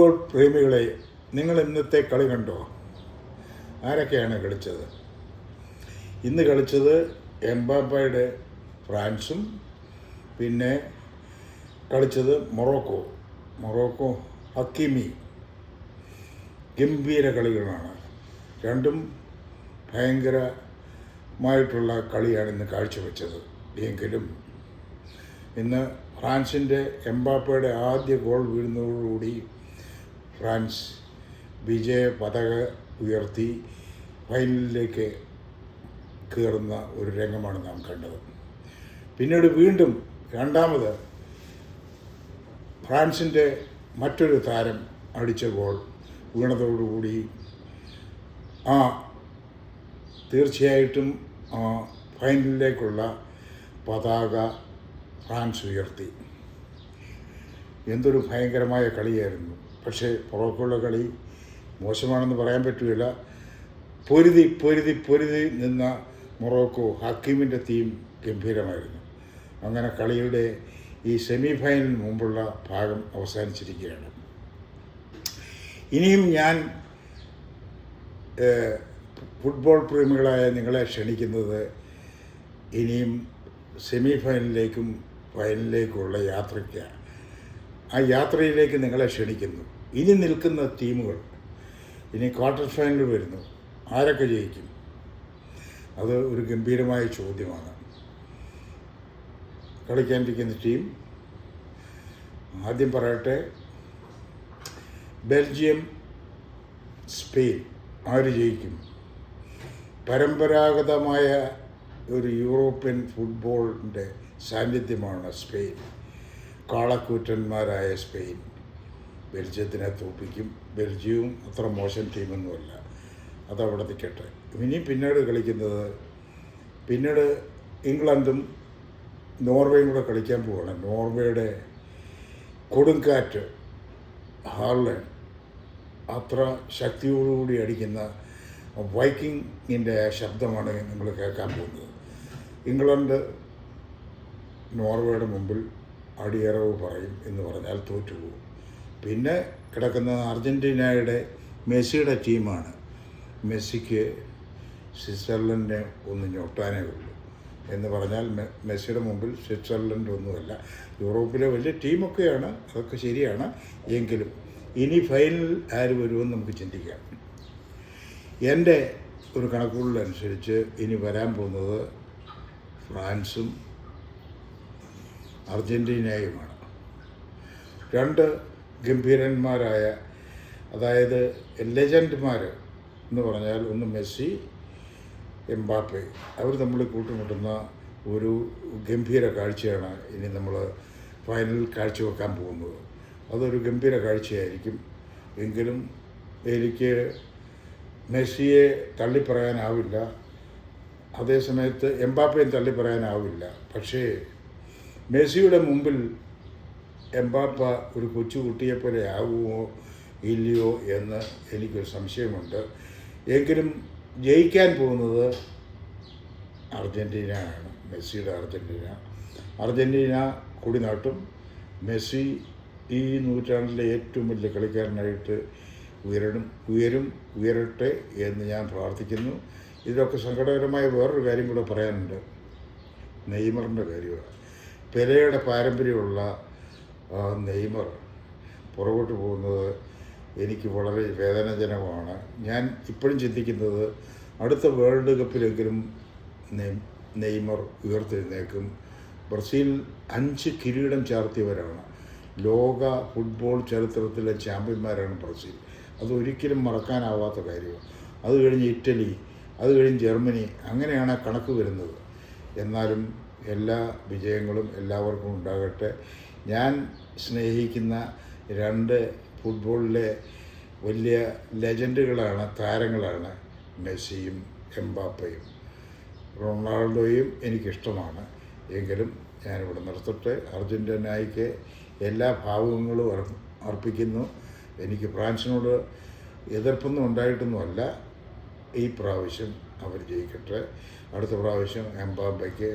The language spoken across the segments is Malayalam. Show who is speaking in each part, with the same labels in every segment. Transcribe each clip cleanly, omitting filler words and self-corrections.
Speaker 1: ഫുട്ബോൾ പ്രേമികളെ, നിങ്ങൾ ഇന്നത്തെ കളി കണ്ടോ? ആരൊക്കെയാണ് കളിച്ചത്? ഇന്ന് കളിച്ചത് എംബാപ്പയുടെ ഫ്രാൻസും, പിന്നെ കളിച്ചത് മൊറോക്കോ ഹക്കീമി. ഗംഭീര കളികളാണ്. രണ്ടും ഭയങ്കരമായിട്ടുള്ള കളിയാണ് ഇന്ന് കാഴ്ചവെച്ചത്. എങ്കിലും ഇന്ന് ഫ്രാൻസിൻ്റെ എംബാപ്പയുടെ ആദ്യ ഗോൾ വീഴുന്നതോടുകൂടി ഫ്രാൻസ് വിജയ പതാക ഉയർത്തി ഫൈനലിലേക്ക് കയറുന്ന ഒരു രംഗമാണ് നാം കണ്ടത്. പിന്നീട് വീണ്ടും രണ്ടാമത് ഫ്രാൻസിൻ്റെ മറ്റൊരു താരം അടിച്ച ഗോൾ വീണതോടുകൂടി തീർച്ചയായിട്ടും ഫൈനലിലേക്കുള്ള പതാക ഫ്രാൻസ് ഉയർത്തി. എന്തൊരു ഭയങ്കരമായ കളിയായിരുന്നു. പക്ഷേ മൊറോക്കോയുടെ കളി മോശമാണെന്ന് പറയാൻ പറ്റുകയില്ല. പൊരുതി നിന്ന മൊറോക്കോ ഹക്കീമിൻ്റെ ടീം ഗംഭീരമായിരുന്നു. അങ്ങനെ കളിയുടെ ഈ സെമി ഫൈനലിന് മുമ്പുള്ള ഭാഗം അവസാനിച്ചിരിക്കുകയാണ്. ഇനിയും ഞാൻ ഫുട്ബോൾ പ്രേമികളായ നിങ്ങളെ ക്ഷണിക്കുന്നത് ഇനിയും സെമി ഫൈനലിലേക്കും ഫൈനലിലേക്കുമുള്ള യാത്രയ്ക്കാണ്. ആ യാത്രയിലേക്ക് നിങ്ങളെ ക്ഷണിക്കുന്നു. ഇനി നിൽക്കുന്ന ടീമുകൾ ഇനി ക്വാർട്ടർ ഫൈനൽ വരുന്നു. ആരൊക്കെ ജയിക്കും? അത് ഒരു ഗംഭീരമായ ചോദ്യമാണ്. കളിക്കാനിരിക്കുന്ന ടീം ആദ്യം പറയട്ടെ, ബെൽജിയം, സ്പെയിൻ. ആര് ജയിക്കും? പരമ്പരാഗതമായ ഒരു യൂറോപ്യൻ ഫുട്ബോളിൻ്റെ സാന്നിധ്യമാണ് സ്പെയിൻ. കാളക്കൂറ്റന്മാരായ സ്പെയിൻ ബെൽജിയത്തിനെ തോൽപ്പിക്കും. ബെൽജിയവും അത്ര മോശം ടീമൊന്നുമല്ല. അതവിടെ നിൽക്കട്ടെ. പിന്നീട് കളിക്കുന്നത് ഇംഗ്ലണ്ടും നോർവേയും കൂടെ കളിക്കാൻ പോവുകയാണ്. നോർവേയുടെ കൊടുങ്കാറ്റ് ഹാർലൻഡ് അത്ര ശക്തിയോടുകൂടി അടിക്കുന്ന വൈക്കിങ്ങിൻ്റെ ശബ്ദമാണ് നമ്മൾ കേൾക്കാൻ പോകുന്നത്. ഇംഗ്ലണ്ട് നോർവേയുടെ മുമ്പിൽ അടിയറവ് പറയും എന്ന് പറഞ്ഞാൽ തോറ്റുപോകും. പിന്നെ കിടക്കുന്ന അർജൻറ്റീനയുടെ മെസ്സിയുടെ ടീമാണ്. മെസ്സിക്ക് സ്വിറ്റ്സർലൻഡിനെ ഒന്ന് ഞൊട്ടാനേ ഉള്ളൂ എന്ന് പറഞ്ഞാൽ മെസ്സിയുടെ മുമ്പിൽ സ്വിറ്റ്സർലൻഡ് ഒന്നുമല്ല. യൂറോപ്പിലെ വലിയ ടീമൊക്കെയാണ്, അതൊക്കെ ശരിയാണ്. എങ്കിലും ഇനി ഫൈനൽ ആര് വരുമെന്ന് നമുക്ക് ചിന്തിക്കാം. എൻ്റെ ഒരു കണക്കുകൂടലനുസരിച്ച് ഇനി വരാൻ പോകുന്നത് ഫ്രാൻസും അർജൻറ്റീനയുമാണ്. രണ്ട് ഗംഭീരന്മാരായ, അതായത് ലെജൻഡ്മാർ എന്ന് പറഞ്ഞാൽ ഒന്ന് മെസ്സി, എംബാപ്പെ. അവർ തമ്മിൽ കൂട്ടുമുട്ടുന്ന ഒരു ഗംഭീര കാഴ്ചയാണ് ഇനി നമ്മൾ ഫൈനലിൽ കാഴ്ചവെക്കാൻ പോകുന്നത്. അതൊരു ഗംഭീര കാഴ്ചയായിരിക്കും. എങ്കിലും എനിക്ക് മെസ്സിയെ തള്ളിപ്പറയാനാവില്ല, അതേസമയത്ത് എംബാപ്പയും തള്ളിപ്പറയാനാവില്ല. പക്ഷേ മെസ്സിയുടെ മുമ്പിൽ എംബാപ്പ ഒരു കൊച്ചുകുട്ടിയെപ്പോലെ ആകുമോ ഇല്ലയോ എന്ന് എനിക്കൊരു സംശയമുണ്ട്. എങ്കിലും ജയിക്കാൻ പോകുന്നത് അർജൻറ്റീനയാണ്. മെസ്സിയുടെ അർജൻറ്റീന കൊടിനാട്ടും. മെസ്സി ഈ നൂറ്റാണ്ടിലെ ഏറ്റവും വലിയ കളിക്കാരനായിട്ട് ഉയരട്ടെ എന്ന് ഞാൻ പ്രാർത്ഥിക്കുന്നു. ഇതിലൊക്കെ സങ്കടകരമായ വേറൊരു കാര്യം കൂടെ പറയാനുണ്ട്. നെയ്മറിൻ്റെ കാര്യമാണ്. പെലെയുടെ പാരമ്പര്യമുള്ള നെയ്മർ പുറകോട്ട് പോകുന്നത് എനിക്ക് വളരെ വേദനാജനകമാണ്. ഞാൻ ഇപ്പോഴും ചിന്തിക്കുന്നത് അടുത്ത വേൾഡ് കപ്പിലെങ്കിലും നെയ്മർ ഉയർത്തെഴുന്നേക്കും. ബ്രസീൽ 5 കിരീടം ചാർത്തിയവരാണ്. ലോക ഫുട്ബോൾ ചരിത്രത്തിലെ ചാമ്പ്യന്മാരാണ് ബ്രസീൽ. അതൊരിക്കലും മറക്കാനാവാത്ത കാര്യമാണ്. അത് കഴിഞ്ഞ് ഇറ്റലി, അത് കഴിഞ്ഞ് ജർമ്മനി, അങ്ങനെയാണ് കണക്ക് വരുന്നത്. എന്നാലും എല്ലാ വിജയങ്ങളും എല്ലാവർക്കും ഉണ്ടാകട്ടെ. ഞാൻ സ്നേഹിക്കുന്ന 2 ഫുട്ബോളിലെ വലിയ ലെജൻഡുകളാണ്, താരങ്ങളാണ് മെസ്സിയും എംബാപ്പയും. റൊണാൾഡോയും എനിക്കിഷ്ടമാണ്. എങ്കിലും ഞാനിവിടെ നിർത്തട്ടെ. അർജൻറ്റീനയ്ക്ക് എല്ലാ ഭാവുകങ്ങളും അർപ്പിക്കുന്നു. എനിക്ക് ഫ്രാൻസിനോട് എതിർപ്പൊന്നും ഉണ്ടായിട്ടൊന്നുമല്ല. ഈ പ്രാവശ്യം അവർ ജയിക്കട്ടെ. അടുത്ത പ്രാവശ്യം എംബാപ്പയ്ക്ക്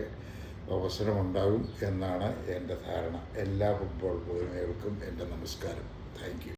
Speaker 1: അവസരമുണ്ടാകും എന്നാണ് എൻ്റെ ധാരണ. എല്ലാ ഫുട്ബോൾ പ്രേമികൾക്കും എൻ്റെ നമസ്കാരം. Thank you.